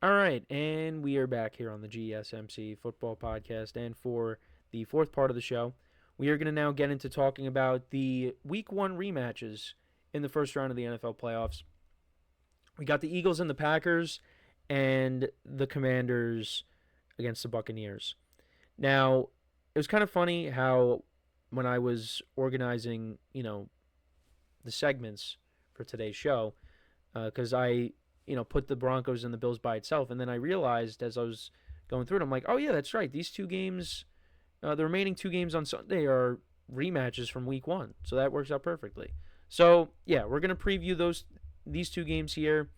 All right, and we are back here on the GSMC Football Podcast. And for the fourth part of the show, we are going to now get into talking about the Week 1 rematches in the first round of the NFL playoffs. We got the Eagles and the Packers, and the Commanders against the Buccaneers. Now, it was kind of funny how when I was organizing, the segments for today's show, because I put the Broncos and the Bills by itself, and then I realized as I was going through it, I'm like, oh yeah, that's right. These two games, the remaining two games on Sunday are rematches from Week 1, so that works out perfectly. So yeah, we're gonna preview these two games here.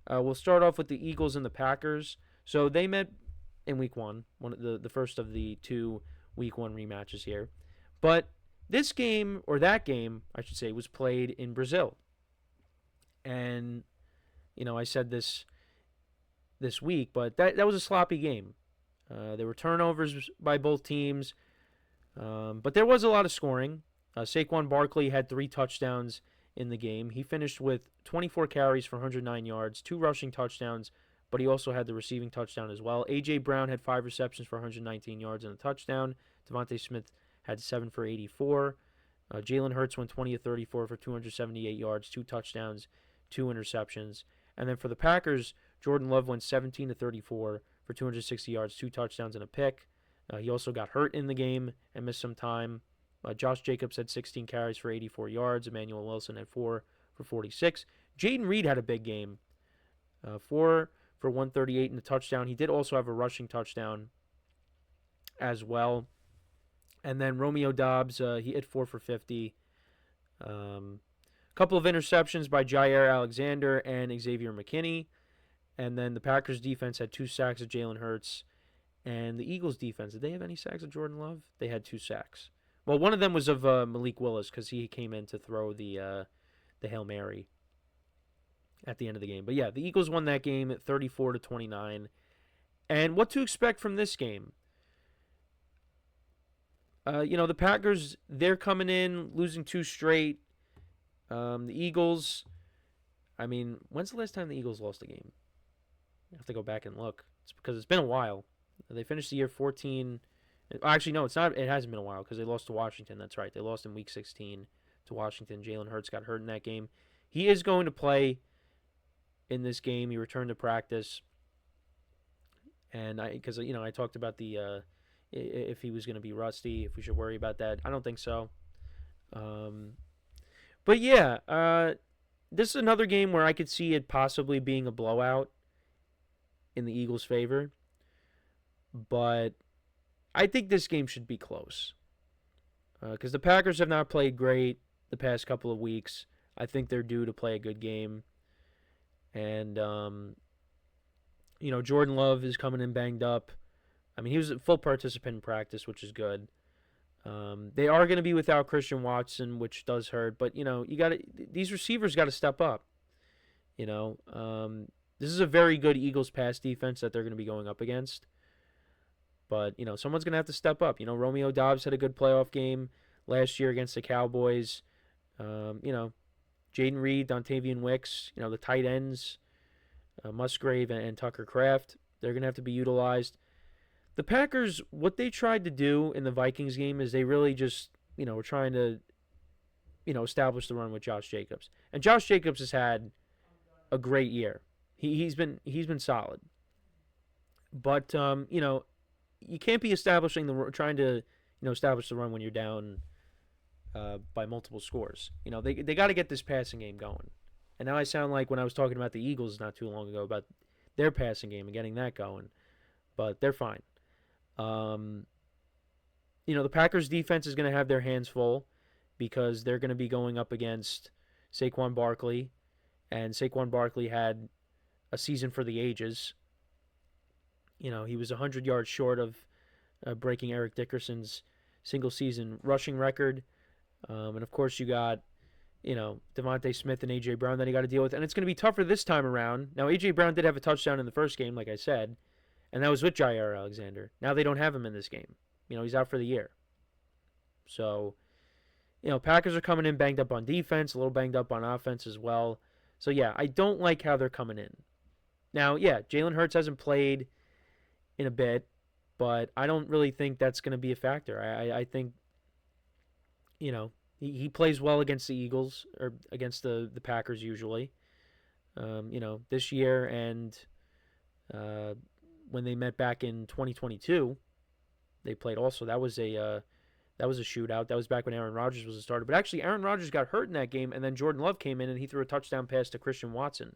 We'll start off with the Eagles and the Packers. So they met in Week 1, one of the first of the two Week 1 rematches here. But this game, or that game, I should say, was played in Brazil. And, I said this week, but that was a sloppy game. There were turnovers by both teams, but there was a lot of scoring. Saquon Barkley had 3 touchdowns in the game. He finished with 24 carries for 109 yards, 2 rushing touchdowns, but he also had the receiving touchdown as well. A.J. Brown had 5 receptions for 119 yards and a touchdown. Devontae Smith had 7 for 84. Jalen Hurts went 20 of 34 for 278 yards, 2 touchdowns, 2 interceptions. And then for the Packers, Jordan Love went 17 to 34 for 260 yards, 2 touchdowns, and a pick. He also got hurt in the game and missed some time. Josh Jacobs had 16 carries for 84 yards. Emmanuel Wilson had 4 for 46. Jaden Reed had a big game, 4 for 138 and a touchdown. He did also have a rushing touchdown as well. And then Romeo Doubs, he hit 4 for 50. Couple of interceptions by Jair Alexander and Xavier McKinney. And then the Packers defense had 2 sacks of Jalen Hurts. And the Eagles defense, did they have any sacks of Jordan Love? They had 2 sacks. Well, one of them was of Malik Willis because he came in to throw the Hail Mary at the end of the game. But yeah, the Eagles won that game at 34-29. And what to expect from this game? The Packers, they're coming in, losing 2 straight. The Eagles, when's the last time the Eagles lost a game? I have to go back and look. It's because it's been a while. They finished the year 14. Actually, no, it's not. It hasn't been a while because they lost to Washington. That's right. They lost in Week 16 to Washington. Jalen Hurts got hurt in that game. He is going to play in this game. He returned to practice. And I talked about if he was going to be rusty, if we should worry about that. I don't think so. But yeah, this is another game where I could see it possibly being a blowout in the Eagles' favor. But I think this game should be close. Because the Packers have not played great the past couple of weeks. I think they're due to play a good game. And, Jordan Love is coming in banged up. He was a full participant in practice, which is good. They are going to be without Christian Watson, which does hurt. But, these receivers got to step up. This is a very good Eagles pass defense that they're going to be going up against. But, someone's going to have to step up. Romeo Doubs had a good playoff game last year against the Cowboys. Jaden Reed, Dontavian Wicks, the tight ends, Musgrave and Tucker Kraft, they're going to have to be utilized. The Packers, what they tried to do in the Vikings game is they really just, were trying to, establish the run with Josh Jacobs. And Josh Jacobs has had a great year. He's been solid. But, you can't be trying to establish the run when you're down by multiple scores. They got to get this passing game going. And now I sound like when I was talking about the Eagles not too long ago about their passing game and getting that going. But they're fine. The Packers defense is going to have their hands full because they're going to be going up against Saquon Barkley. And Saquon Barkley had a season for the ages. He was 100 yards short of breaking Eric Dickerson's single-season rushing record. And, of course, you got, Devontae Smith and A.J. Brown that he got to deal with. And it's going to be tougher this time around. Now, A.J. Brown did have a touchdown in the first game, like I said, and that was with Jair Alexander. Now they don't have him in this game. He's out for the year. So, Packers are coming in banged up on defense, a little banged up on offense as well. So, yeah, I don't like how they're coming in. Now, yeah, Jalen Hurts hasn't played in a bit, but I don't really think that's going to be a factor. I think, he plays well against the Eagles or against the Packers usually. This year and uh, when they met back in 2022, they played also. That was a shootout. That was back when Aaron Rodgers was a starter. But actually, Aaron Rodgers got hurt in that game, and then Jordan Love came in and he threw a touchdown pass to Christian Watson.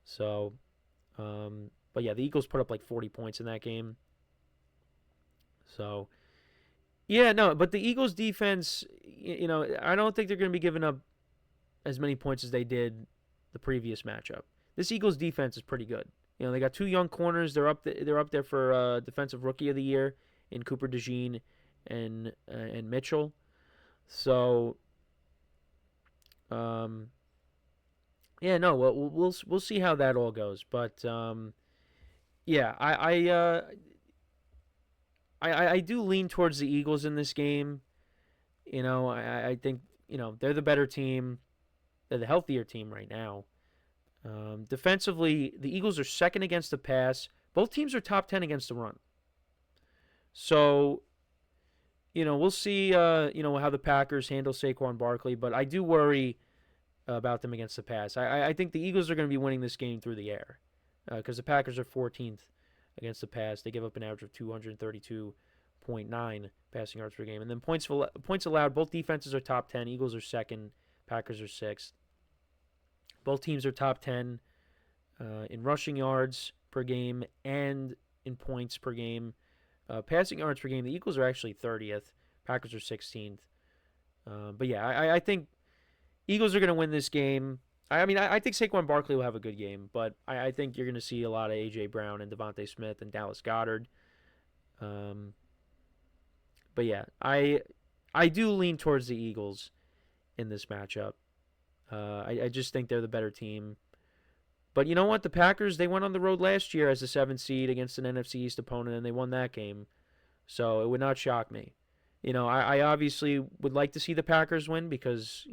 So, but yeah, the Eagles put up like 40 points in that game. So, yeah, no, but the Eagles defense, I don't think they're going to be giving up as many points as they did the previous matchup. This Eagles defense is pretty good. They got two young corners. They're up there for defensive rookie of the year in Cooper DeJean and Mitchell. So, yeah, no, we'll see how that all goes. But yeah, I do lean towards the Eagles in this game. I think they're the better team. They're the healthier team right now. Defensively, the Eagles are second against the pass. Both teams are top 10 against the run. So, we'll see, how the Packers handle Saquon Barkley, but I do worry about them against the pass. I think the Eagles are going to be winning this game through the air because the Packers are 14th against the pass. They give up an average of 232.9 passing yards per game. And then points allowed, both defenses are top 10. Eagles are second, Packers are sixth. Both teams are top 10 in rushing yards per game and in points per game. Passing yards per game, the Eagles are actually 30th. Packers are 16th. But yeah, I think Eagles are going to win this game. I think Saquon Barkley will have a good game, but I think you're going to see a lot of A.J. Brown and Devontae Smith and Dallas Goedert. But yeah, I do lean towards the Eagles in this matchup. I just think they're the better team. But you know what? The Packers, they went on the road last year as a 7th seed against an NFC East opponent, and they won that game. So it would not shock me. I obviously would like to see the Packers win because,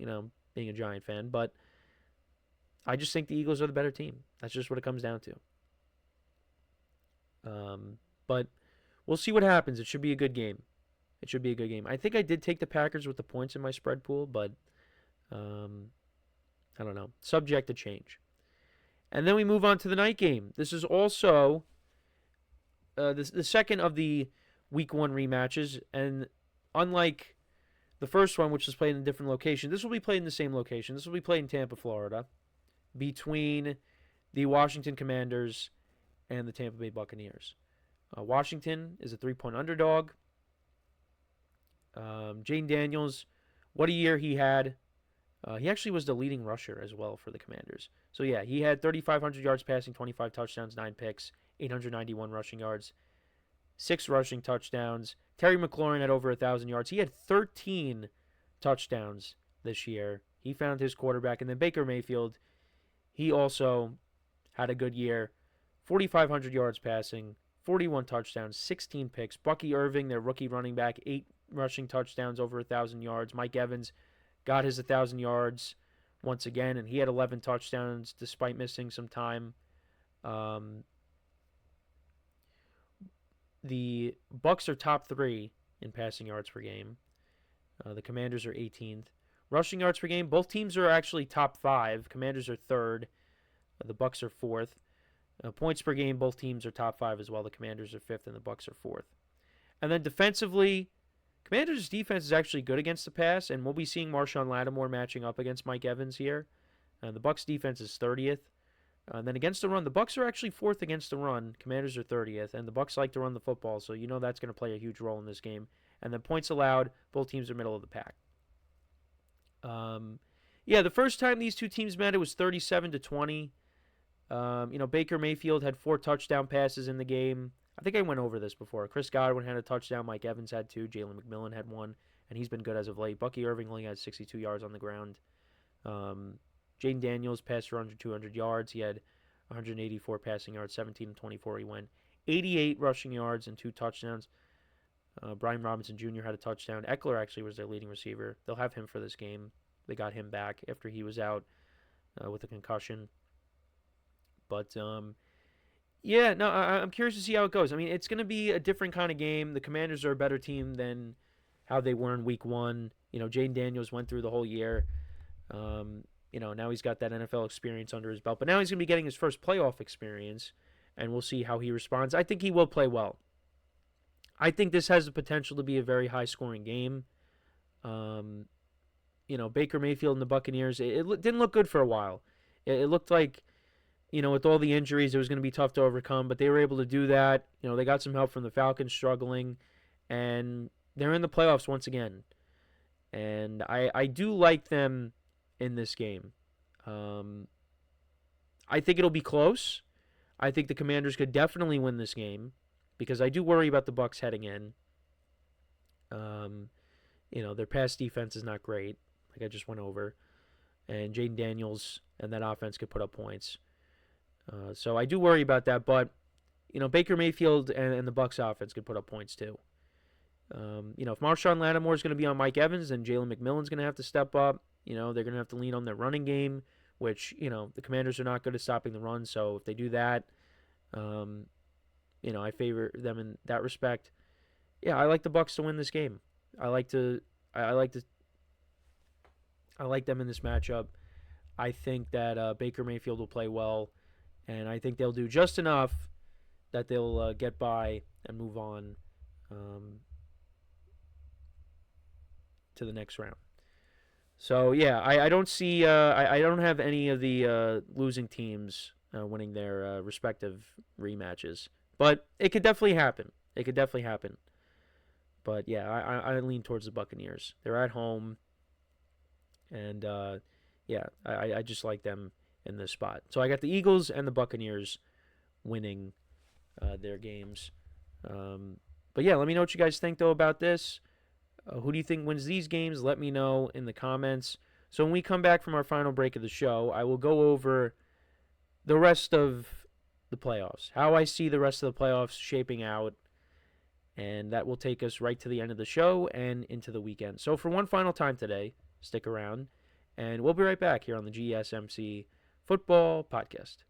being a Giant fan, but I just think the Eagles are the better team. That's just what it comes down to. But we'll see what happens. It should be a good game. I think I did take the Packers with the points in my spread pool, but I don't know. Subject to change. And then we move on to the night game. This is also the second of the Week 1 rematches. And unlike the first one, which was played in a different location, this will be played in the same location. This will be played in Tampa, Florida, between the Washington Commanders and the Tampa Bay Buccaneers. Washington is a 3-point underdog. Jane Daniels, what a year he had. He actually was the leading rusher as well for the Commanders. So yeah, he had 3,500 yards passing, 25 touchdowns, 9 picks, 891 rushing yards, 6 rushing touchdowns. Terry McLaurin had over 1,000 yards. He had 13 touchdowns this year. He found his quarterback. And then Baker Mayfield, he also had a good year. 4,500 yards passing, 41 touchdowns, 16 picks. Bucky Irving, their rookie running back, 8 rushing touchdowns, over 1,000 yards. Mike Evans got his 1,000 yards once again, and he had 11 touchdowns despite missing some time. The Bucs are top 3 in passing yards per game. The Commanders are 18th. Rushing yards per game, both teams are actually top 5. Commanders are 3rd. The Bucs are 4th. Points per game, both teams are top 5 as well. The Commanders are 5th and the Bucs are 4th. And then defensively, Commanders' defense is actually good against the pass, and we'll be seeing Marshawn Lattimore matching up against Mike Evans here. The Bucs' defense is 30th. And then against the run, the Bucs are actually 4th against the run. Commanders are 30th, and the Bucs like to run the football, so that's going to play a huge role in this game. And then points allowed, both teams are middle of the pack. The first time these two teams met, it was 37-20. Baker Mayfield had 4 touchdown passes in the game. I think I went over this before. Chris Godwin had a touchdown. Mike Evans had 2. Jalen McMillan had 1, and he's been good as of late. Bucky Irving only had 62 yards on the ground. Jane Daniels passed for under 200 yards. He had 184 passing yards, 17-24 he went. 88 rushing yards and 2 touchdowns. Brian Robinson Jr. had a touchdown. Eckler actually was their leading receiver. They'll have him for this game. They got him back after he was out with a concussion. But yeah, no, I'm curious to see how it goes. I mean, it's going to be a different kind of game. The Commanders are a better team than how they were in Week 1. Jaden Daniels went through the whole year. Now he's got that NFL experience under his belt. But now he's going to be getting his first playoff experience, and we'll see how he responds. I think he will play well. I think this has the potential to be a very high-scoring game. Baker Mayfield and the Buccaneers, it didn't look good for a while. It looked like, with all the injuries, it was going to be tough to overcome, but they were able to do that. They got some help from the Falcons struggling, and they're in the playoffs once again. And I do like them in this game. I think it'll be close. I think the Commanders could definitely win this game because I do worry about the Bucs heading in. Their pass defense is not great, like I just went over. And Jaden Daniels and that offense could put up points. So I do worry about that, but Baker Mayfield and the Bucs offense could put up points too. If Marshawn Lattimore is going to be on Mike Evans, then Jalen McMillan's going to have to step up. They're going to have to lean on their running game, which the Commanders are not good at stopping the run. So if they do that, I favor them in that respect. Yeah, I like the Bucs to win this game. I like them in this matchup. I think that Baker Mayfield will play well, and I think they'll do just enough that they'll get by and move on to the next round. So yeah, I don't see I don't have any of the losing teams winning their respective rematches, but it could definitely happen. But yeah, I lean towards the Buccaneers. They're at home, and I just like them in this spot. So I got the Eagles and the Buccaneers winning their games. But yeah, let me know what you guys think though about this. Who do you think wins these games? Let me know in the comments. So when we come back from our final break of the show, I will go over the rest of the playoffs, how I see the rest of the playoffs shaping out, and that will take us right to the end of the show and into the weekend. So for one final time today, stick around, and we'll be right back here on the GSMC Football Podcast.